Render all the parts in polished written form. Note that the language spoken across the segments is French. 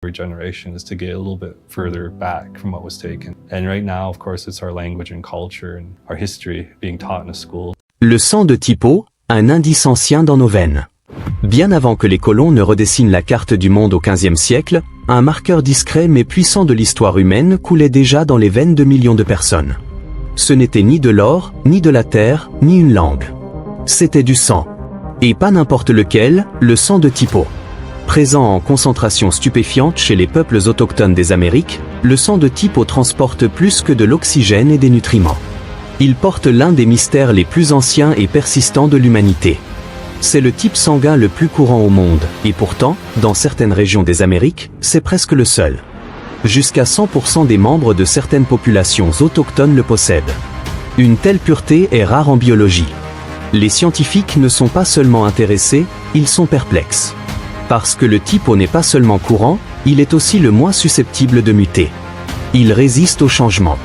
Every generation is to get a little bit further back from what was taken. And right now, of course, it's our language and culture and our history being taught in a school. Le sang de Tipo, un indice ancien dans nos veines. Bien avant que les colons ne redessinent la carte du monde au XVe siècle, un marqueur discret mais puissant de l'histoire humaine coulait déjà dans les veines de millions de personnes. Ce n'était ni de l'or, ni de la terre, ni une langue. C'était du sang. Et pas n'importe lequel, le sang de Tipo. Présent en concentration stupéfiante chez les peuples autochtones des Amériques, le sang de Tipo transporte plus que de l'oxygène et des nutriments. Il porte l'un des mystères les plus anciens et persistants de l'humanité. C'est le type sanguin le plus courant au monde, et pourtant, dans certaines régions des Amériques, c'est presque le seul. Jusqu'à 100% des membres de certaines populations autochtones le possèdent. Une telle pureté est rare en biologie. Les scientifiques ne sont pas seulement intéressés, ils sont perplexes. Parce que le Tipo n'est pas seulement courant, il est aussi le moins susceptible de muter. Il résiste au changement.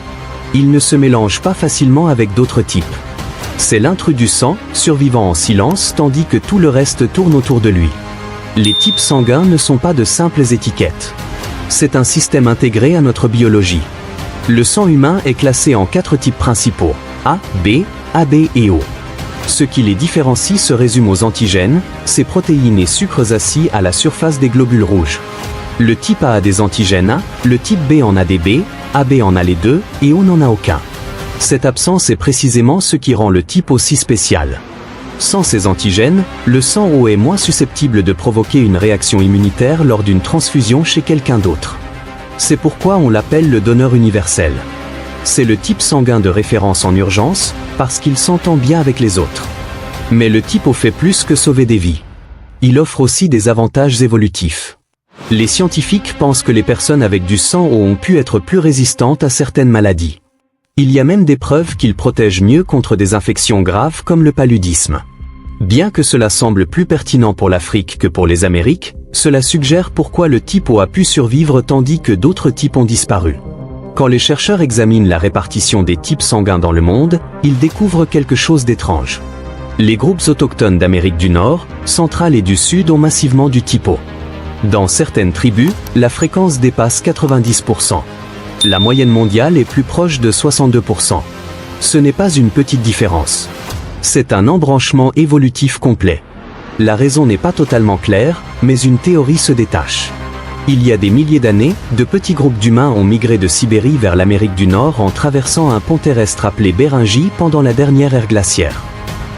Il ne se mélange pas facilement avec d'autres types. C'est l'intrus du sang, survivant en silence tandis que tout le reste tourne autour de lui. Les types sanguins ne sont pas de simples étiquettes. C'est un système intégré à notre biologie. Le sang humain est classé en 4 types principaux, A, B, AB et O. Ce qui les différencie se résume aux antigènes, ces protéines et sucres assis à la surface des globules rouges. Le type A a des antigènes A, le type B en a des B, AB en a les deux, et O n'en a aucun. Cette absence est précisément ce qui rend le type aussi spécial. Sans ces antigènes, le sang O est moins susceptible de provoquer une réaction immunitaire lors d'une transfusion chez quelqu'un d'autre. C'est pourquoi on l'appelle le donneur universel. C'est le type sanguin de référence en urgence, parce qu'il s'entend bien avec les autres. Mais le type O fait plus que sauver des vies. Il offre aussi des avantages évolutifs. Les scientifiques pensent que les personnes avec du sang O ont pu être plus résistantes à certaines maladies. Il y a même des preuves qu'ils protègent mieux contre des infections graves comme le paludisme. Bien que cela semble plus pertinent pour l'Afrique que pour les Amériques, cela suggère pourquoi le type O a pu survivre tandis que d'autres types ont disparu. Quand les chercheurs examinent la répartition des types sanguins dans le monde, ils découvrent quelque chose d'étrange. Les groupes autochtones d'Amérique du Nord, centrale et du Sud ont massivement du type O. Dans certaines tribus, la fréquence dépasse 90%. La moyenne mondiale est plus proche de 62%. Ce n'est pas une petite différence. C'est un embranchement évolutif complet. La raison n'est pas totalement claire, mais une théorie se détache. Il y a des milliers d'années, de petits groupes d'humains ont migré de Sibérie vers l'Amérique du Nord en traversant un pont terrestre appelé Béringie pendant la dernière ère glaciaire.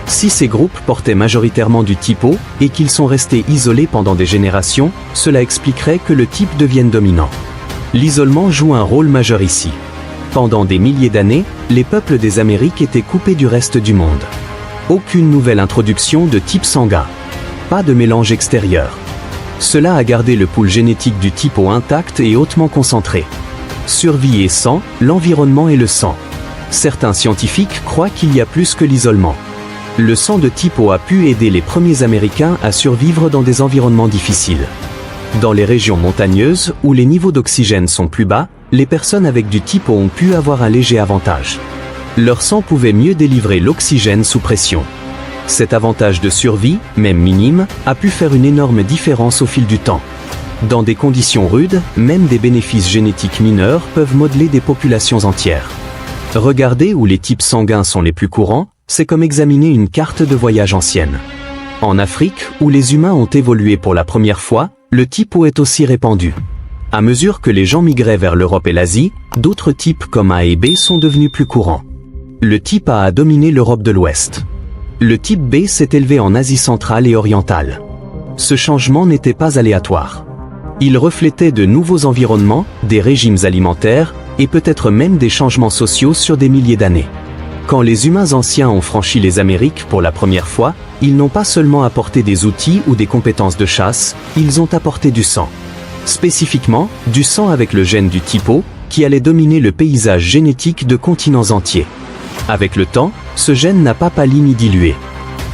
Si ces groupes portaient majoritairement du type O, et qu'ils sont restés isolés pendant des générations, cela expliquerait que le type devienne dominant. L'isolement joue un rôle majeur ici. Pendant des milliers d'années, les peuples des Amériques étaient coupés du reste du monde. Aucune nouvelle introduction de type sanguin. Pas de mélange extérieur. Cela a gardé le pool génétique du type O intact et hautement concentré. Survie et sang, l'environnement et le sang. Certains scientifiques croient qu'il y a plus que l'isolement. Le sang de type O a pu aider les premiers Américains à survivre dans des environnements difficiles. Dans les régions montagneuses, où les niveaux d'oxygène sont plus bas, les personnes avec du type O ont pu avoir un léger avantage. Leur sang pouvait mieux délivrer l'oxygène sous pression. Cet avantage de survie, même minime, a pu faire une énorme différence au fil du temps. Dans des conditions rudes, même des bénéfices génétiques mineurs peuvent modeler des populations entières. Regarder où les types sanguins sont les plus courants, c'est comme examiner une carte de voyage ancienne. En Afrique, où les humains ont évolué pour la première fois, le type O est aussi répandu. À mesure que les gens migraient vers l'Europe et l'Asie, d'autres types comme A et B sont devenus plus courants. Le type A dominé l'Europe de l'Ouest. Le type B s'est élevé en Asie centrale et orientale. Ce changement n'était pas aléatoire. Il reflétait de nouveaux environnements, des régimes alimentaires, et peut-être même des changements sociaux sur des milliers d'années. Quand les humains anciens ont franchi les Amériques pour la première fois, ils n'ont pas seulement apporté des outils ou des compétences de chasse, ils ont apporté du sang. Spécifiquement, du sang avec le gène du type O, qui allait dominer le paysage génétique de continents entiers. Avec le temps, ce gène n'a pas pâli ni dilué.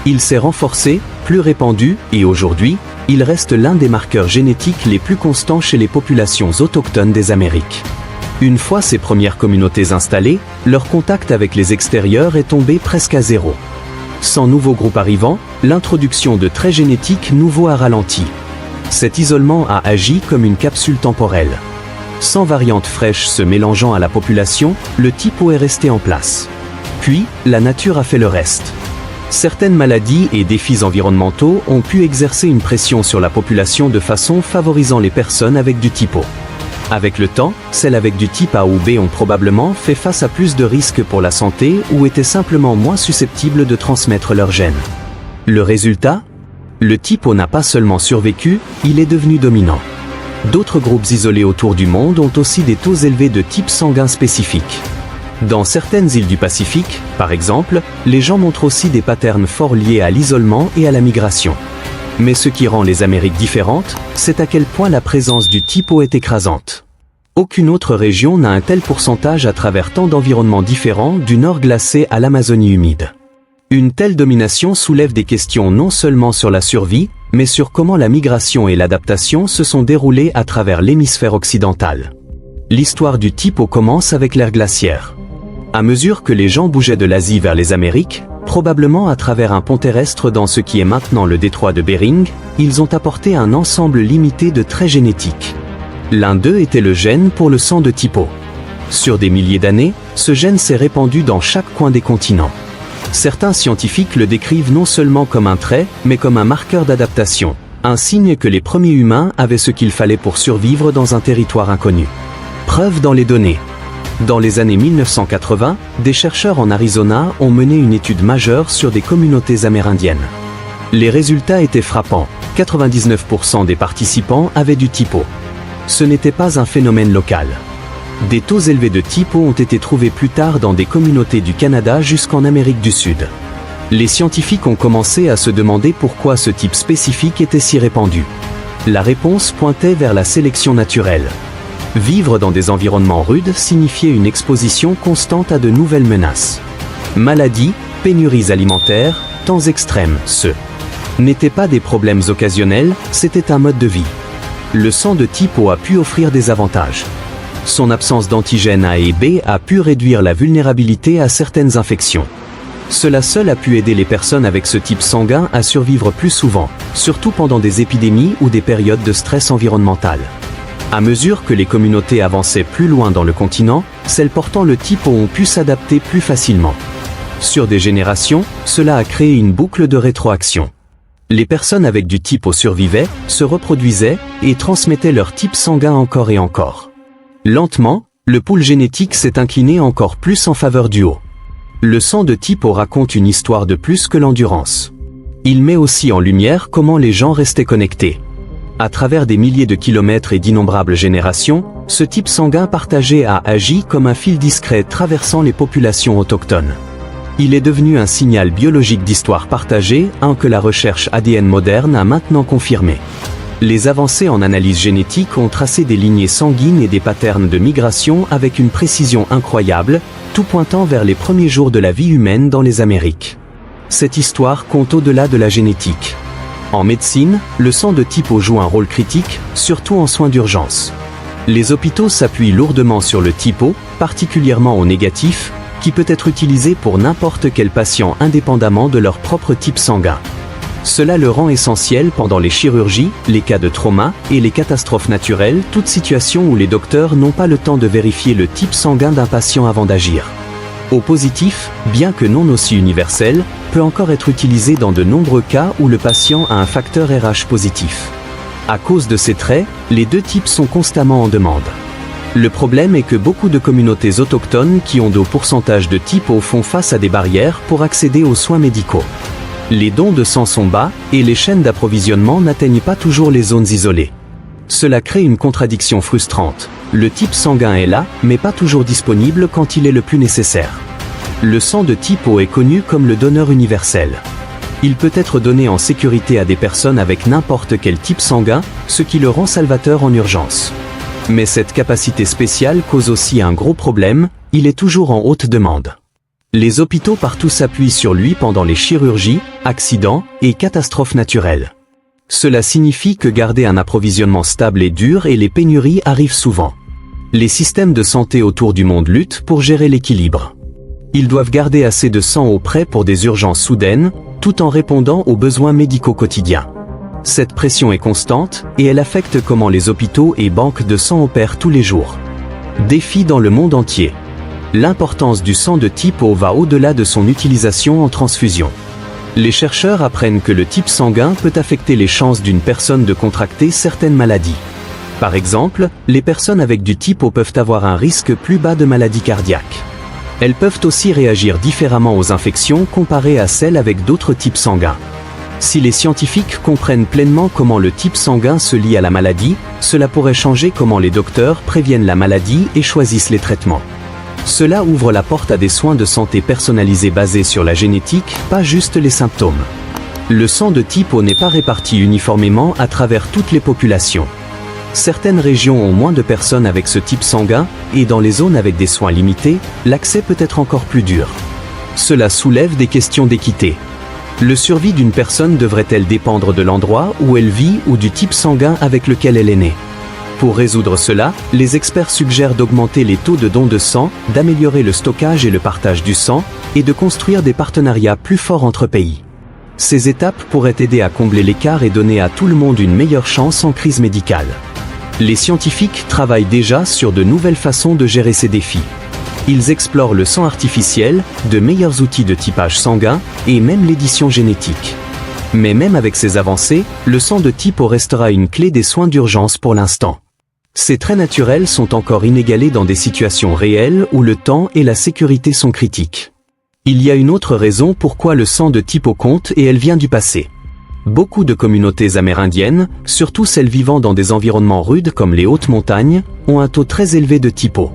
Il s'est renforcé, plus répandu, et aujourd'hui, il reste l'un des marqueurs génétiques les plus constants chez les populations autochtones des Amériques. Une fois ces premières communautés installées, leur contact avec les extérieurs est tombé presque à zéro. Sans nouveaux groupes arrivants, l'introduction de traits génétiques nouveaux a ralenti. Cet isolement a agi comme une capsule temporelle. Sans variante fraîche se mélangeant à la population, le typo est resté en place. Puis, la nature a fait le reste. Certaines maladies et défis environnementaux ont pu exercer une pression sur la population de façon favorisant les personnes avec du typo. Avec le temps, celles avec du type A ou B ont probablement fait face à plus de risques pour la santé ou étaient simplement moins susceptibles de transmettre leurs gènes. Le résultat ? Le typo n'a pas seulement survécu, il est devenu dominant. D'autres groupes isolés autour du monde ont aussi des taux élevés de type sanguin spécifique. Dans certaines îles du Pacifique, par exemple, les gens montrent aussi des patterns forts liés à l'isolement et à la migration. Mais ce qui rend les Amériques différentes, c'est à quel point la présence du typo est écrasante. Aucune autre région n'a un tel pourcentage à travers tant d'environnements différents, du nord glacé à l'Amazonie humide. Une telle domination soulève des questions non seulement sur la survie, mais sur comment la migration et l'adaptation se sont déroulées à travers l'hémisphère occidental. L'histoire du typo commence avec l'ère glaciaire. À mesure que les gens bougeaient de l'Asie vers les Amériques, probablement à travers un pont terrestre dans ce qui est maintenant le détroit de Bering, ils ont apporté un ensemble limité de traits génétiques. L'un d'eux était le gène pour le sang de typo. Sur des milliers d'années, ce gène s'est répandu dans chaque coin des continents. Certains scientifiques le décrivent non seulement comme un trait, mais comme un marqueur d'adaptation, un signe que les premiers humains avaient ce qu'il fallait pour survivre dans un territoire inconnu. Preuve dans les données. Dans les années 1980, des chercheurs en Arizona ont mené une étude majeure sur des communautés amérindiennes. Les résultats étaient frappants. 99% des participants avaient du typo. Ce n'était pas un phénomène local. Des taux élevés de typo ont été trouvés plus tard dans des communautés du Canada jusqu'en Amérique du Sud. Les scientifiques ont commencé à se demander pourquoi ce type spécifique était si répandu. La réponse pointait vers la sélection naturelle. Vivre dans des environnements rudes signifiait une exposition constante à de nouvelles menaces. Maladies, pénuries alimentaires, temps extrêmes, ce n'étaient pas des problèmes occasionnels, c'était un mode de vie. Le sang de typo a pu offrir des avantages. Son absence d'antigènes A et B a pu réduire la vulnérabilité à certaines infections. Cela seul a pu aider les personnes avec ce type sanguin à survivre plus souvent, surtout pendant des épidémies ou des périodes de stress environnemental. À mesure que les communautés avançaient plus loin dans le continent, celles portant le typo ont pu s'adapter plus facilement. Sur des générations, cela a créé une boucle de rétroaction. Les personnes avec du typo survivaient, se reproduisaient et transmettaient leur type sanguin encore et encore. Lentement, le pool génétique s'est incliné encore plus en faveur du haut. Le sang de typo raconte une histoire de plus que l'endurance. Il met aussi en lumière comment les gens restaient connectés. À travers des milliers de kilomètres et d'innombrables générations, ce type sanguin partagé a agi comme un fil discret traversant les populations autochtones. Il est devenu un signal biologique d'histoire partagée, que la recherche ADN moderne a maintenant confirmé. Les avancées en analyse génétique ont tracé des lignées sanguines et des patterns de migration avec une précision incroyable, tout pointant vers les premiers jours de la vie humaine dans les Amériques. Cette histoire compte au-delà de la génétique. En médecine, le sang de typo joue un rôle critique, surtout en soins d'urgence. Les hôpitaux s'appuient lourdement sur le typo, particulièrement au négatif, qui peut être utilisé pour n'importe quel patient indépendamment de leur propre type sanguin. Cela le rend essentiel pendant les chirurgies, les cas de trauma et les catastrophes naturelles, toute situation où les docteurs n'ont pas le temps de vérifier le type sanguin d'un patient avant d'agir. O positif, bien que non aussi universel, peut encore être utilisé dans de nombreux cas où le patient a un facteur RH positif. À cause de ces traits, les deux types sont constamment en demande. Le problème est que beaucoup de communautés autochtones qui ont de hauts pourcentages de typo font face à des barrières pour accéder aux soins médicaux. Les dons de sang sont bas et les chaînes d'approvisionnement n'atteignent pas toujours les zones isolées. Cela crée une contradiction frustrante. Le type sanguin est là, mais pas toujours disponible quand il est le plus nécessaire. Le sang de typo est connu comme le donneur universel. Il peut être donné en sécurité à des personnes avec n'importe quel type sanguin, ce qui le rend salvateur en urgence. Mais cette capacité spéciale cause aussi un gros problème, il est toujours en haute demande. Les hôpitaux partout s'appuient sur lui pendant les chirurgies, accidents et catastrophes naturelles. Cela signifie que garder un approvisionnement stable est dur et les pénuries arrivent souvent. Les systèmes de santé autour du monde luttent pour gérer l'équilibre. Ils doivent garder assez de sang au prêt pour des urgences soudaines, tout en répondant aux besoins médicaux quotidiens. Cette pression est constante et elle affecte comment les hôpitaux et banques de sang opèrent tous les jours. Défi dans le monde entier. L'importance du sang de type O va au-delà de son utilisation en transfusion. Les chercheurs apprennent que le type sanguin peut affecter les chances d'une personne de contracter certaines maladies. Par exemple, les personnes avec du type O peuvent avoir un risque plus bas de maladie cardiaque. Elles peuvent aussi réagir différemment aux infections comparées à celles avec d'autres types sanguins. Si les scientifiques comprennent pleinement comment le type sanguin se lie à la maladie, cela pourrait changer comment les docteurs préviennent la maladie et choisissent les traitements. Cela ouvre la porte à des soins de santé personnalisés basés sur la génétique, pas juste les symptômes. Le sang de type O n'est pas réparti uniformément à travers toutes les populations. Certaines régions ont moins de personnes avec ce type sanguin, et dans les zones avec des soins limités, l'accès peut être encore plus dur. Cela soulève des questions d'équité. Le survie d'une personne devrait-elle dépendre de l'endroit où elle vit ou du type sanguin avec lequel elle est née? Pour résoudre cela, les experts suggèrent d'augmenter les taux de dons de sang, d'améliorer le stockage et le partage du sang, et de construire des partenariats plus forts entre pays. Ces étapes pourraient aider à combler l'écart et donner à tout le monde une meilleure chance en crise médicale. Les scientifiques travaillent déjà sur de nouvelles façons de gérer ces défis. Ils explorent le sang artificiel, de meilleurs outils de typage sanguin, et même l'édition génétique. Mais même avec ces avancées, le sang de type O restera une clé des soins d'urgence pour l'instant. Ces traits naturels sont encore inégalés dans des situations réelles où le temps et la sécurité sont critiques. Il y a une autre raison pourquoi le sang de type O compte et elle vient du passé. Beaucoup de communautés amérindiennes, surtout celles vivant dans des environnements rudes comme les hautes montagnes, ont un taux très élevé de type O.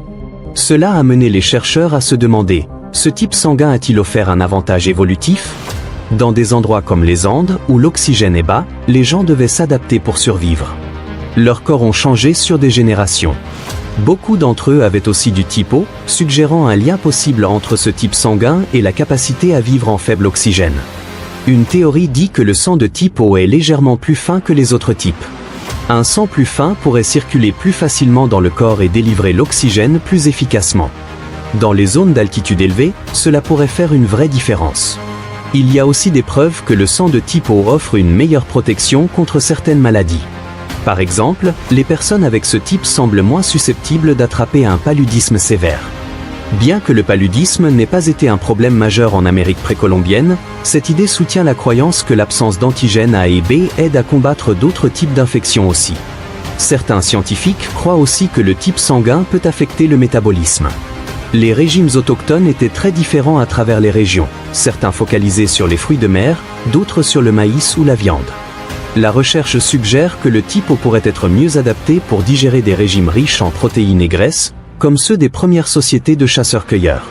Cela a mené les chercheurs à se demander, ce type sanguin a-t-il offert un avantage évolutif? Dans des endroits comme les Andes, où l'oxygène est bas, les gens devaient s'adapter pour survivre. Leurs corps ont changé sur des générations. Beaucoup d'entre eux avaient aussi du type O, suggérant un lien possible entre ce type sanguin et la capacité à vivre en faible oxygène. Une théorie dit que le sang de type O est légèrement plus fin que les autres types. Un sang plus fin pourrait circuler plus facilement dans le corps et délivrer l'oxygène plus efficacement. Dans les zones d'altitude élevée, cela pourrait faire une vraie différence. Il y a aussi des preuves que le sang de type O offre une meilleure protection contre certaines maladies. Par exemple, les personnes avec ce type semblent moins susceptibles d'attraper un paludisme sévère. Bien que le paludisme n'ait pas été un problème majeur en Amérique précolombienne, cette idée soutient la croyance que l'absence d'antigènes A et B aide à combattre d'autres types d'infections aussi. Certains scientifiques croient aussi que le type sanguin peut affecter le métabolisme. Les régimes autochtones étaient très différents à travers les régions, certains focalisés sur les fruits de mer, d'autres sur le maïs ou la viande. La recherche suggère que le type O pourrait être mieux adapté pour digérer des régimes riches en protéines et graisses, comme ceux des premières sociétés de chasseurs-cueilleurs.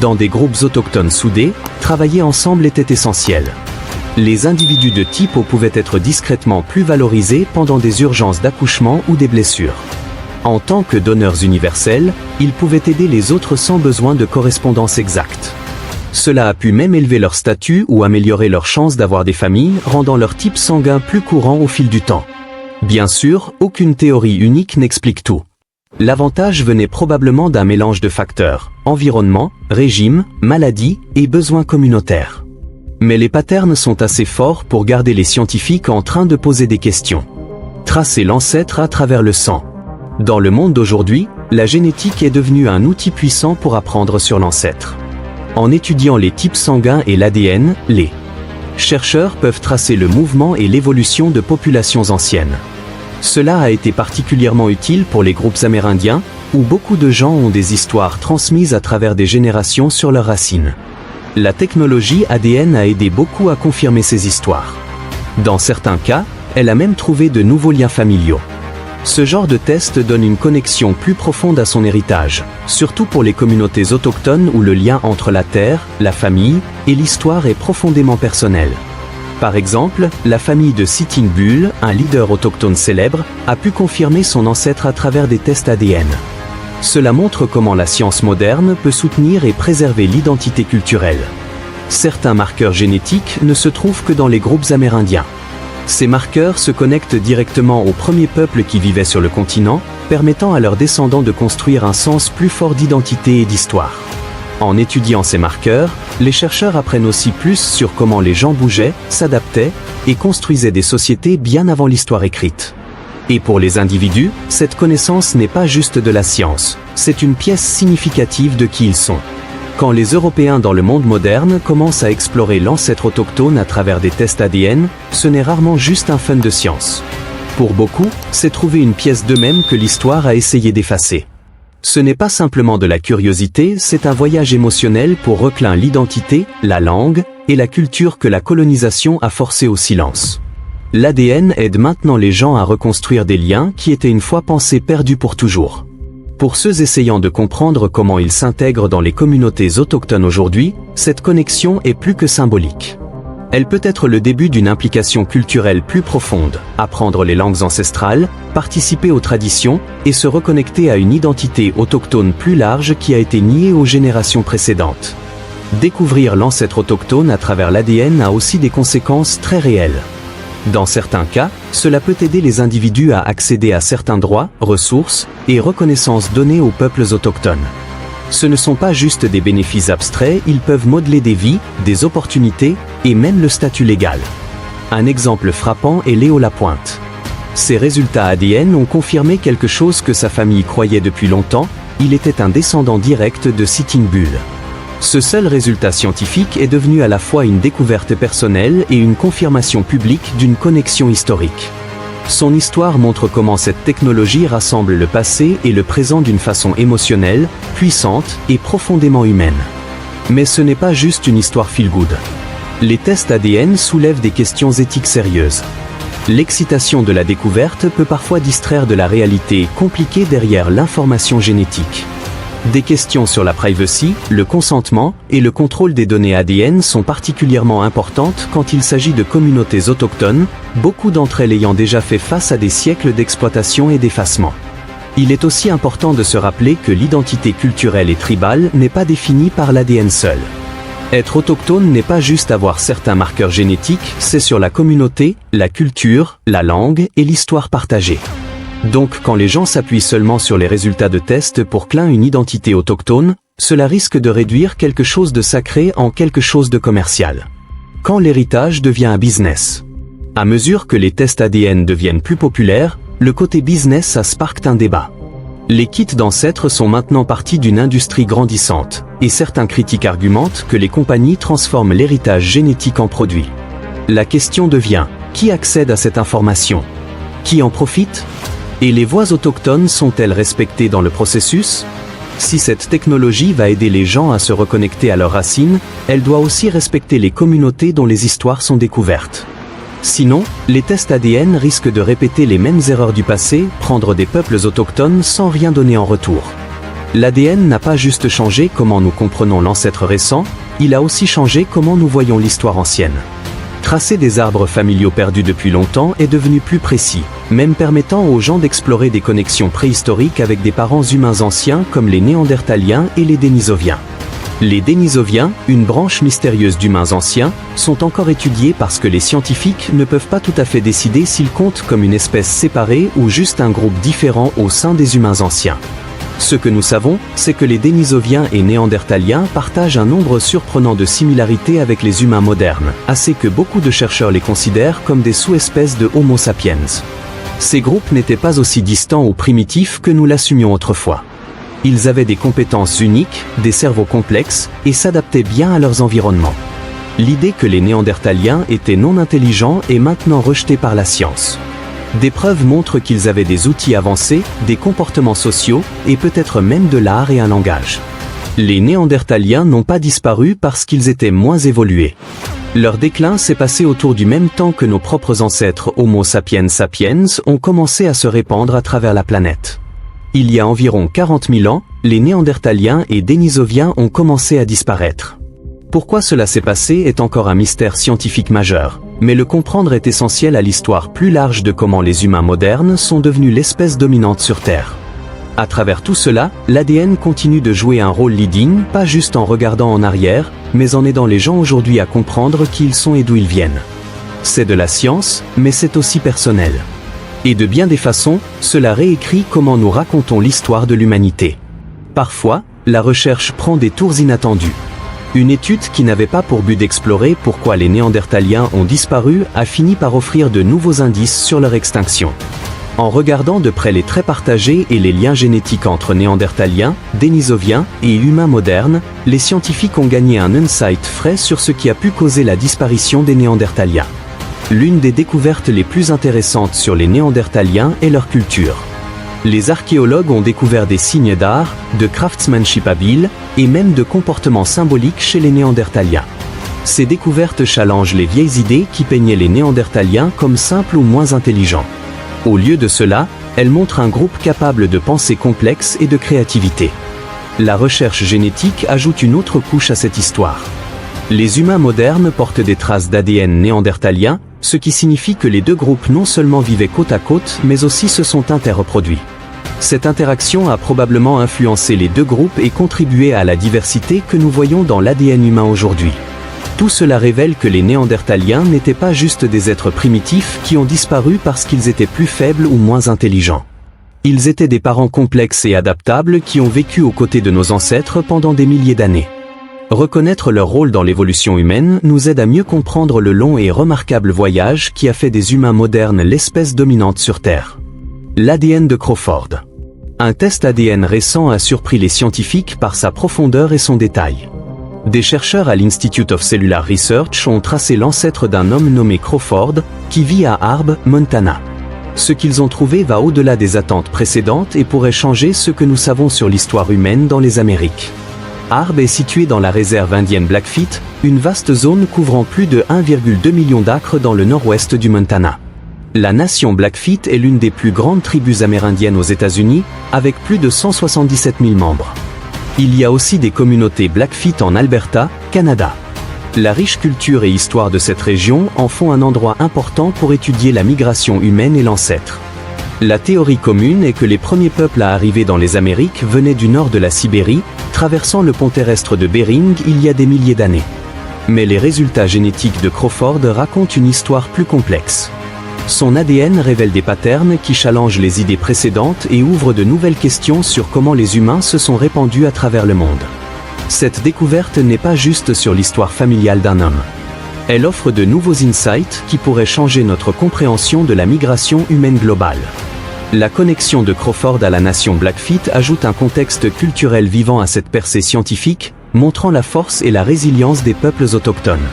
Dans des groupes autochtones soudés, travailler ensemble était essentiel. Les individus de type O pouvaient être discrètement plus valorisés pendant des urgences d'accouchement ou des blessures. En tant que donneurs universels, ils pouvaient aider les autres sans besoin de correspondance exacte. Cela a pu même élever leur statut ou améliorer leurs chances d'avoir des familles, rendant leur type sanguin plus courant au fil du temps. Bien sûr, aucune théorie unique n'explique tout. L'avantage venait probablement d'un mélange de facteurs, environnement, régime, maladie et besoins communautaires. Mais les patterns sont assez forts pour garder les scientifiques en train de poser des questions. Tracer l'ancêtre à travers le sang. Dans le monde d'aujourd'hui, la génétique est devenue un outil puissant pour apprendre sur l'ancêtre. En étudiant les types sanguins et l'ADN, les chercheurs peuvent tracer le mouvement et l'évolution de populations anciennes. Cela a été particulièrement utile pour les groupes amérindiens, où beaucoup de gens ont des histoires transmises à travers des générations sur leurs racines. La technologie ADN a aidé beaucoup à confirmer ces histoires. Dans certains cas, elle a même trouvé de nouveaux liens familiaux. Ce genre de test donne une connexion plus profonde à son héritage, surtout pour les communautés autochtones où le lien entre la terre, la famille et l'histoire est profondément personnel. Par exemple, la famille de Sitting Bull, un leader autochtone célèbre, a pu confirmer son ancêtre à travers des tests ADN. Cela montre comment la science moderne peut soutenir et préserver l'identité culturelle. Certains marqueurs génétiques ne se trouvent que dans les groupes amérindiens. Ces marqueurs se connectent directement aux premiers peuples qui vivaient sur le continent, permettant à leurs descendants de construire un sens plus fort d'identité et d'histoire. En étudiant ces marqueurs, les chercheurs apprennent aussi plus sur comment les gens bougeaient, s'adaptaient et construisaient des sociétés bien avant l'histoire écrite. Et pour les individus, cette connaissance n'est pas juste de la science, c'est une pièce significative de qui ils sont. Quand les Européens dans le monde moderne commencent à explorer l'ancêtre autochtone à travers des tests ADN, ce n'est rarement juste un fun de science. Pour beaucoup, c'est trouver une pièce d'eux-mêmes que l'histoire a essayé d'effacer. Ce n'est pas simplement de la curiosité, c'est un voyage émotionnel pour reclin l'identité, la langue et la culture que la colonisation a forcé au silence. L'ADN aide maintenant les gens à reconstruire des liens qui étaient une fois pensés perdus pour toujours. Pour ceux essayant de comprendre comment ils s'intègrent dans les communautés autochtones aujourd'hui, cette connexion est plus que symbolique. Elle peut être le début d'une implication culturelle plus profonde, apprendre les langues ancestrales, participer aux traditions et se reconnecter à une identité autochtone plus large qui a été niée aux générations précédentes. Découvrir l'ancêtre autochtone à travers l'ADN a aussi des conséquences très réelles. Dans certains cas, cela peut aider les individus à accéder à certains droits, ressources et reconnaissances données aux peuples autochtones. Ce ne sont pas juste des bénéfices abstraits, ils peuvent modeler des vies, des opportunités et même le statut légal. Un exemple frappant est Léo Lapointe. Ses résultats ADN ont confirmé quelque chose que sa famille croyait depuis longtemps, il était un descendant direct de Sitting Bull. Ce seul résultat scientifique est devenu à la fois une découverte personnelle et une confirmation publique d'une connexion historique. Son histoire montre comment cette technologie rassemble le passé et le présent d'une façon émotionnelle, puissante et profondément humaine. Mais ce n'est pas juste une histoire feel-good. Les tests ADN soulèvent des questions éthiques sérieuses. L'excitation de la découverte peut parfois distraire de la réalité compliquée derrière l'information génétique. Des questions sur la privacy, le consentement et le contrôle des données ADN sont particulièrement importantes quand il s'agit de communautés autochtones, beaucoup d'entre elles ayant déjà fait face à des siècles d'exploitation et d'effacement. Il est aussi important de se rappeler que l'identité culturelle et tribale n'est pas définie par l'ADN seul. Être autochtone n'est pas juste avoir certains marqueurs génétiques, c'est sur la communauté, la culture, la langue et l'histoire partagée. Donc quand les gens s'appuient seulement sur les résultats de tests pour claim une identité autochtone, cela risque de réduire quelque chose de sacré en quelque chose de commercial. Quand l'héritage devient un business. À mesure que les tests ADN deviennent plus populaires, le côté business a sparked un débat. Les kits d'ancêtres sont maintenant partie d'une industrie grandissante, et certains critiques argumentent que les compagnies transforment l'héritage génétique en produit. La question devient, qui accède à cette information? Qui en profite? Et les voix autochtones sont-elles respectées dans le processus? Si cette technologie va aider les gens à se reconnecter à leurs racines, elle doit aussi respecter les communautés dont les histoires sont découvertes. Sinon, les tests ADN risquent de répéter les mêmes erreurs du passé, prendre des peuples autochtones sans rien donner en retour. L'ADN n'a pas juste changé comment nous comprenons l'ancêtre récent, il a aussi changé comment nous voyons l'histoire ancienne. Tracer des arbres familiaux perdus depuis longtemps est devenu plus précis, même permettant aux gens d'explorer des connexions préhistoriques avec des parents humains anciens comme les Néandertaliens et les Denisoviens. Les Denisoviens, une branche mystérieuse d'humains anciens, sont encore étudiés parce que les scientifiques ne peuvent pas tout à fait décider s'ils comptent comme une espèce séparée ou juste un groupe différent au sein des humains anciens. Ce que nous savons, c'est que les Denisoviens et Néandertaliens partagent un nombre surprenant de similarités avec les humains modernes, assez que beaucoup de chercheurs les considèrent comme des sous-espèces de Homo sapiens. Ces groupes n'étaient pas aussi distants ou primitifs que nous l'assumions autrefois. Ils avaient des compétences uniques, des cerveaux complexes, et s'adaptaient bien à leurs environnements. L'idée que les Néandertaliens étaient non intelligents est maintenant rejetée par la science. Des preuves montrent qu'ils avaient des outils avancés, des comportements sociaux, et peut-être même de l'art et un langage. Les Néandertaliens n'ont pas disparu parce qu'ils étaient moins évolués. Leur déclin s'est passé autour du même temps que nos propres ancêtres Homo sapiens sapiens ont commencé à se répandre à travers la planète. Il y a environ 40 000 ans, les Néandertaliens et Denisoviens ont commencé à disparaître. Pourquoi cela s'est passé est encore un mystère scientifique majeur, mais le comprendre est essentiel à l'histoire plus large de comment les humains modernes sont devenus l'espèce dominante sur Terre. À travers tout cela, l'ADN continue de jouer un rôle leading, pas juste en regardant en arrière, mais en aidant les gens aujourd'hui à comprendre qui ils sont et d'où ils viennent. C'est de la science, mais c'est aussi personnel. Et de bien des façons, cela réécrit comment nous racontons l'histoire de l'humanité. Parfois, la recherche prend des tours inattendus. Une étude qui n'avait pas pour but d'explorer pourquoi les Néandertaliens ont disparu a fini par offrir de nouveaux indices sur leur extinction. En regardant de près les traits partagés et les liens génétiques entre Néandertaliens, Denisoviens et humains modernes, les scientifiques ont gagné un insight frais sur ce qui a pu causer la disparition des Néandertaliens. L'une des découvertes les plus intéressantes sur les Néandertaliens est leur culture. Les archéologues ont découvert des signes d'art, de craftsmanship habile et même de comportements symboliques chez les Néandertaliens. Ces découvertes challengent les vieilles idées qui peignaient les Néandertaliens comme simples ou moins intelligents. Au lieu de cela, elles montrent un groupe capable de pensée complexe et de créativité. La recherche génétique ajoute une autre couche à cette histoire. Les humains modernes portent des traces d'ADN néandertalien, ce qui signifie que les deux groupes non seulement vivaient côte à côte, mais aussi se sont interreproduits. Cette interaction a probablement influencé les deux groupes et contribué à la diversité que nous voyons dans l'ADN humain aujourd'hui. Tout cela révèle que les Néandertaliens n'étaient pas juste des êtres primitifs qui ont disparu parce qu'ils étaient plus faibles ou moins intelligents. Ils étaient des parents complexes et adaptables qui ont vécu aux côtés de nos ancêtres pendant des milliers d'années. Reconnaître leur rôle dans l'évolution humaine nous aide à mieux comprendre le long et remarquable voyage qui a fait des humains modernes l'espèce dominante sur Terre. L'ADN de Crawford. Un test ADN récent a surpris les scientifiques par sa profondeur et son détail. Des chercheurs à l'Institute of Cellular Research ont tracé l'ancêtre d'un homme nommé Crawford, qui vit à Arb, Montana. Ce qu'ils ont trouvé va au-delà des attentes précédentes et pourrait changer ce que nous savons sur l'histoire humaine dans les Amériques. Arb est situé dans la réserve indienne Blackfeet, une vaste zone couvrant plus de 1,2 million d'acres dans le nord-ouest du Montana. La nation Blackfeet est l'une des plus grandes tribus amérindiennes aux États-Unis, avec plus de 177 000 membres. Il y a aussi des communautés Blackfeet en Alberta, Canada. La riche culture et histoire de cette région en font un endroit important pour étudier la migration humaine et l'ancêtre. La théorie commune est que les premiers peuples à arriver dans les Amériques venaient du nord de la Sibérie, traversant le pont terrestre de Bering il y a des milliers d'années. Mais les résultats génétiques de Crawford racontent une histoire plus complexe. Son ADN révèle des patterns qui challengent les idées précédentes et ouvrent de nouvelles questions sur comment les humains se sont répandus à travers le monde. Cette découverte n'est pas juste sur l'histoire familiale d'un homme. Elle offre de nouveaux insights qui pourraient changer notre compréhension de la migration humaine globale. La connexion de Crawford à la nation Blackfeet ajoute un contexte culturel vivant à cette percée scientifique, montrant la force et la résilience des peuples autochtones.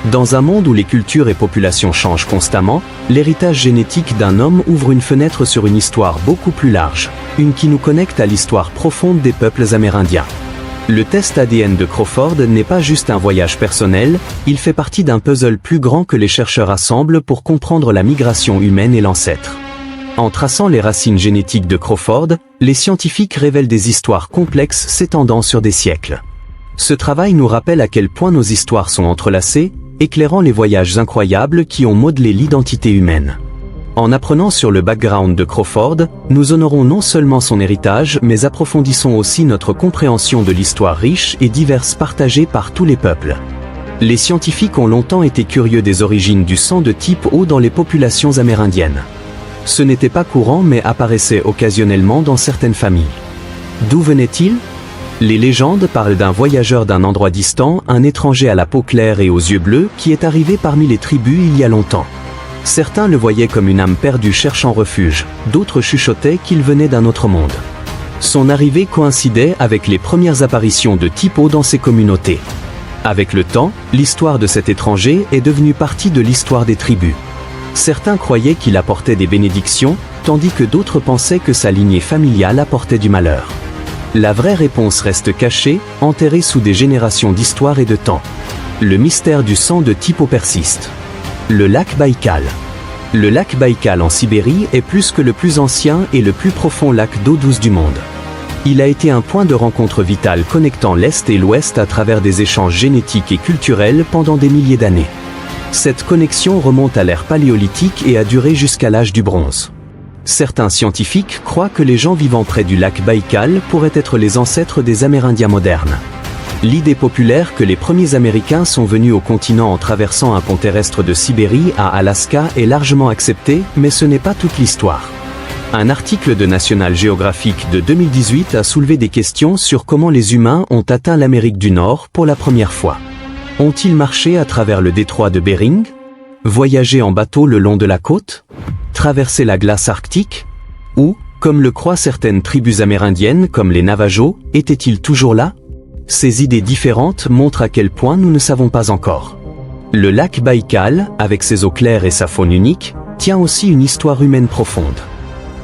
Dans un monde où les cultures et populations changent constamment, l'héritage génétique d'un homme ouvre une fenêtre sur une histoire beaucoup plus large, une qui nous connecte à l'histoire profonde des peuples amérindiens. Le test ADN de Crawford n'est pas juste un voyage personnel, il fait partie d'un puzzle plus grand que les chercheurs assemblent pour comprendre la migration humaine et l'ancêtre. En traçant les racines génétiques de Crawford, les scientifiques révèlent des histoires complexes s'étendant sur des siècles. Ce travail nous rappelle à quel point nos histoires sont entrelacées, éclairant les voyages incroyables qui ont modelé l'identité humaine. En apprenant sur le background de Crawford, nous honorons non seulement son héritage mais approfondissons aussi notre compréhension de l'histoire riche et diverse partagée par tous les peuples. Les scientifiques ont longtemps été curieux des origines du sang de type O dans les populations amérindiennes. Ce n'était pas courant mais apparaissait occasionnellement dans certaines familles. D'où venait-il ? Les légendes parlent d'un voyageur d'un endroit distant, un étranger à la peau claire et aux yeux bleus, qui est arrivé parmi les tribus il y a longtemps. Certains le voyaient comme une âme perdue cherchant refuge, d'autres chuchotaient qu'il venait d'un autre monde. Son arrivée coïncidait avec les premières apparitions de type O dans ces communautés. Avec le temps, l'histoire de cet étranger est devenue partie de l'histoire des tribus. Certains croyaient qu'il apportait des bénédictions, tandis que d'autres pensaient que sa lignée familiale apportait du malheur. La vraie réponse reste cachée, enterrée sous des générations d'histoire et de temps. Le mystère du sang de type O persiste. Le lac Baïkal. Le lac Baïkal en Sibérie est plus que le plus ancien et le plus profond lac d'eau douce du monde. Il a été un point de rencontre vital connectant l'Est et l'Ouest à travers des échanges génétiques et culturels pendant des milliers d'années. Cette connexion remonte à l'ère paléolithique et a duré jusqu'à l'âge du bronze. Certains scientifiques croient que les gens vivant près du lac Baïkal pourraient être les ancêtres des Amérindiens modernes. L'idée populaire que les premiers Américains sont venus au continent en traversant un pont terrestre de Sibérie à Alaska est largement acceptée, mais ce n'est pas toute l'histoire. Un article de National Geographic de 2018 a soulevé des questions sur comment les humains ont atteint l'Amérique du Nord pour la première fois. Ont-ils marché à travers le détroit de Bering? Voyagé en bateau le long de la côte? Traversé la glace arctique? Ou, comme le croient certaines tribus amérindiennes comme les Navajos, étaient-ils toujours là? Ces idées différentes montrent à quel point nous ne savons pas encore. Le lac Baïkal, avec ses eaux claires et sa faune unique, tient aussi une histoire humaine profonde.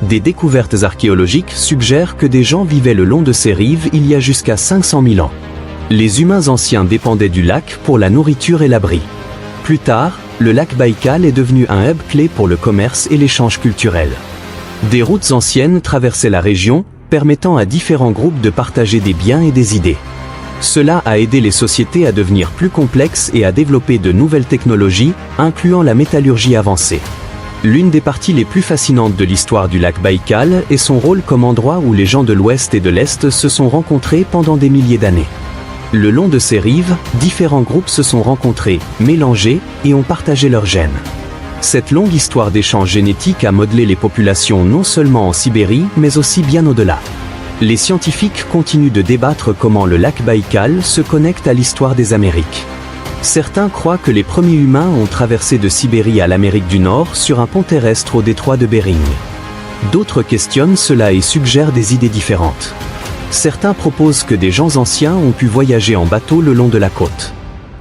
Des découvertes archéologiques suggèrent que des gens vivaient le long de ses rives il y a jusqu'à 500 000 ans. Les humains anciens dépendaient du lac pour la nourriture et l'abri. Plus tard, le lac Baïkal est devenu un hub clé pour le commerce et l'échange culturel. Des routes anciennes traversaient la région, permettant à différents groupes de partager des biens et des idées. Cela a aidé les sociétés à devenir plus complexes et à développer de nouvelles technologies, incluant la métallurgie avancée. L'une des parties les plus fascinantes de l'histoire du lac Baïkal est son rôle comme endroit où les gens de l'Ouest et de l'Est se sont rencontrés pendant des milliers d'années. Le long de ces rives, différents groupes se sont rencontrés, mélangés, et ont partagé leurs gènes. Cette longue histoire d'échanges génétiques a modelé les populations non seulement en Sibérie, mais aussi bien au-delà. Les scientifiques continuent de débattre comment le lac Baïkal se connecte à l'histoire des Amériques. Certains croient que les premiers humains ont traversé de Sibérie à l'Amérique du Nord sur un pont terrestre au détroit de Bering. D'autres questionnent cela et suggèrent des idées différentes. Certains proposent que des gens anciens ont pu voyager en bateau le long de la côte.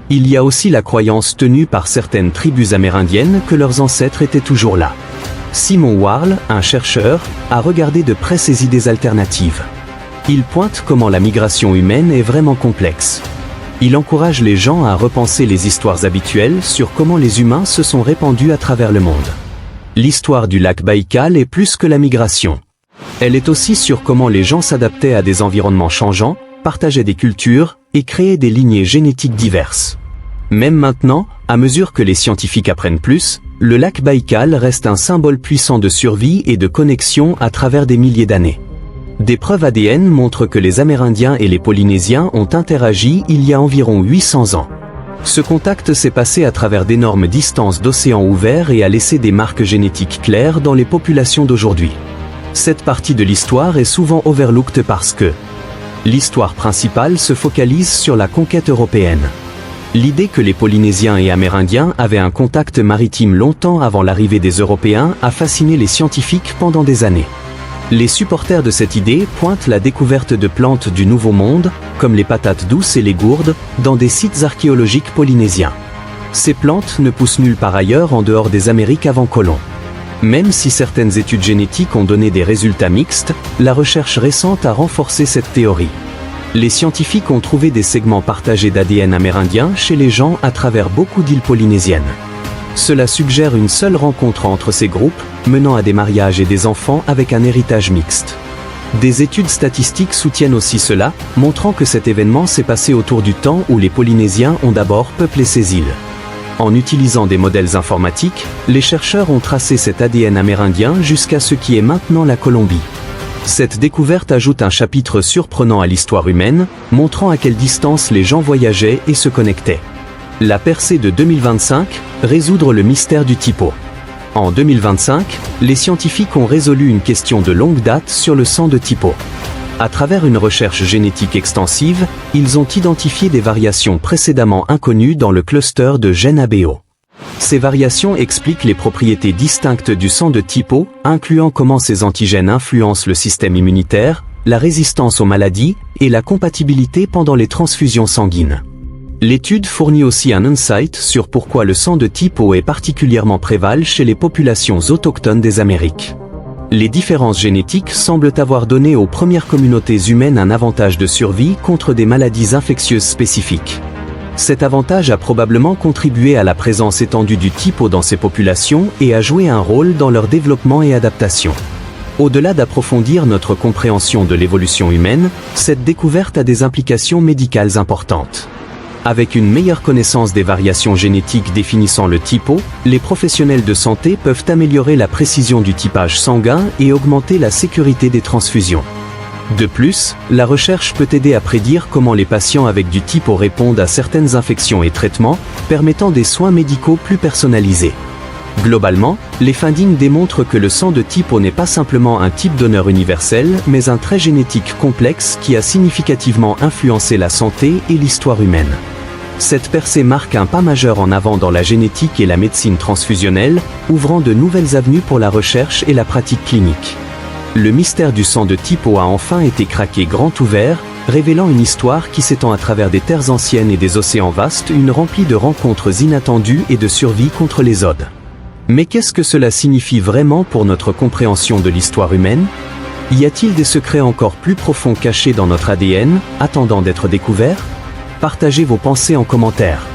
Il y a aussi la croyance tenue par certaines tribus amérindiennes que leurs ancêtres étaient toujours là. Simon Warle, un chercheur, a regardé de près ces idées alternatives. Il pointe comment la migration humaine est vraiment complexe. Il encourage les gens à repenser les histoires habituelles sur comment les humains se sont répandus à travers le monde. L'histoire du lac Baïkal est plus que la migration. Elle est aussi sur comment les gens s'adaptaient à des environnements changeants, partageaient des cultures et créaient des lignées génétiques diverses. Même maintenant, à mesure que les scientifiques apprennent plus, le lac Baïkal reste un symbole puissant de survie et de connexion à travers des milliers d'années. Des preuves ADN montrent que les Amérindiens et les Polynésiens ont interagi il y a environ 800 ans. Ce contact s'est passé à travers d'énormes distances d'océans ouverts et a laissé des marques génétiques claires dans les populations d'aujourd'hui. Cette partie de l'histoire est souvent overlooked parce que l'histoire principale se focalise sur la conquête européenne. L'idée que les Polynésiens et Amérindiens avaient un contact maritime longtemps avant l'arrivée des Européens a fasciné les scientifiques pendant des années. Les supporters de cette idée pointent la découverte de plantes du Nouveau Monde, comme les patates douces et les gourdes, dans des sites archéologiques polynésiens. Ces plantes ne poussent nulle part ailleurs en dehors des Amériques avant colons. Même si certaines études génétiques ont donné des résultats mixtes, la recherche récente a renforcé cette théorie. Les scientifiques ont trouvé des segments partagés d'ADN amérindien chez les gens à travers beaucoup d'îles polynésiennes. Cela suggère une seule rencontre entre ces groupes, menant à des mariages et des enfants avec un héritage mixte. Des études statistiques soutiennent aussi cela, montrant que cet événement s'est passé autour du temps où les Polynésiens ont d'abord peuplé ces îles. En utilisant des modèles informatiques, les chercheurs ont tracé cet ADN amérindien jusqu'à ce qui est maintenant la Colombie. Cette découverte ajoute un chapitre surprenant à l'histoire humaine, montrant à quelle distance les gens voyageaient et se connectaient. La percée de 2025, résoudre le mystère du typo. En 2025, les scientifiques ont résolu une question de longue date sur le sang de typo. À travers une recherche génétique extensive, ils ont identifié des variations précédemment inconnues dans le cluster de gènes ABO. Ces variations expliquent les propriétés distinctes du sang de typo, incluant comment ces antigènes influencent le système immunitaire, la résistance aux maladies et la compatibilité pendant les transfusions sanguines. L'étude fournit aussi un insight sur pourquoi le sang de typo est particulièrement prévalent chez les populations autochtones des Amériques. Les différences génétiques semblent avoir donné aux premières communautés humaines un avantage de survie contre des maladies infectieuses spécifiques. Cet avantage a probablement contribué à la présence étendue du typo dans ces populations et a joué un rôle dans leur développement et adaptation. Au-delà d'approfondir notre compréhension de l'évolution humaine, cette découverte a des implications médicales importantes. Avec une meilleure connaissance des variations génétiques définissant le typo, les professionnels de santé peuvent améliorer la précision du typage sanguin et augmenter la sécurité des transfusions. De plus, la recherche peut aider à prédire comment les patients avec du typo répondent à certaines infections et traitements, permettant des soins médicaux plus personnalisés. Globalement, les findings démontrent que le sang de type O n'est pas simplement un type donneur universel, mais un trait génétique complexe qui a significativement influencé la santé et l'histoire humaine. Cette percée marque un pas majeur en avant dans la génétique et la médecine transfusionnelle, ouvrant de nouvelles avenues pour la recherche et la pratique clinique. Le mystère du sang de type O a enfin été craqué grand ouvert, révélant une histoire qui s'étend à travers des terres anciennes et des océans vastes, une remplie de rencontres inattendues et de survie contre les odes. Mais qu'est-ce que cela signifie vraiment pour notre compréhension de l'histoire humaine? Y a-t-il des secrets encore plus profonds cachés dans notre ADN, attendant d'être découverts? Partagez vos pensées en commentaire.